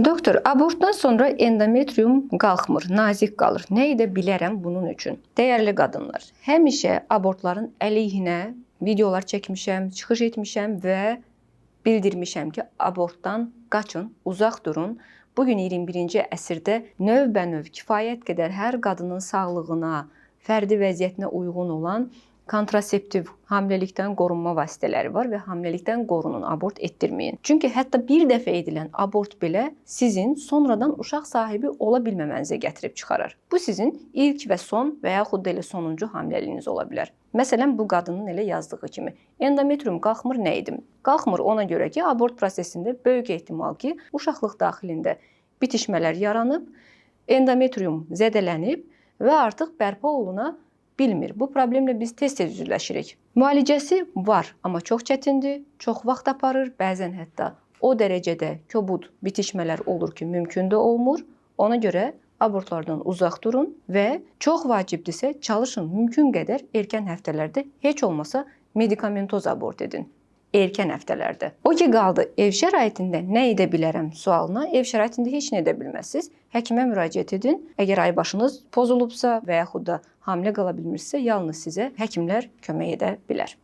Doktor, abortdan sonra endometrium qalxmır, nazik qalır. Nə edə bilərəm bunun üçün? Dəyərli qadınlar, həmişə abortların əleyhinə videolar çəkmişəm, çıxış etmişəm və bildirmişəm ki, abortdan qaçın, uzaq durun. Bugün 21-ci əsrdə növbənöv kifayət qədər hər qadının sağlığına, fərdi vəziyyətinə uyğun olan kontraseptiv hamiləlikdən qorunma vasitələri var və hamiləlikdən qorunun, abort etdirməyin. Çünki hətta bir dəfə edilən abort belə sizin sonradan uşaq sahibi ola bilməmənizə gətirib çıxarar. Bu sizin ilk və son və yaxud da elə sonuncu hamiləliyiniz ola bilər. Məsələn, bu qadının elə yazdığı kimi endometrium qalxmır, nə edim? Qalxmır ona görə ki, abort prosesində böyük ehtimal ki, uşaqlıq daxilində bitişmələr yaranıb, endometrium zədələnib və artıq bərpa oluna bilmir. Bu problemlə biz tez-tez üzləşirik. Müalicəsi var, amma çox çətindir, çox vaxt aparır, bəzən hətta o dərəcədə kobud bitişmələr olur ki, mümkün də olmur. Ona görə abortlardan uzaq durun və çox vacibdirsə çalışın mümkün qədər erkən həftələrdə heç olmasa medikamentoz abort edin. Erkən həftələrdə. O ki qaldı, ev şəraitində nə edə bilərəm sualına, ev şəraitində heç nə edə bilməzsiniz. Həkimə müraciət edin. Əgər aybaşınız pozulubsa və yaxud da hamilə qala bilmirsə, yalnız sizə həkimlər kömək edə bilər.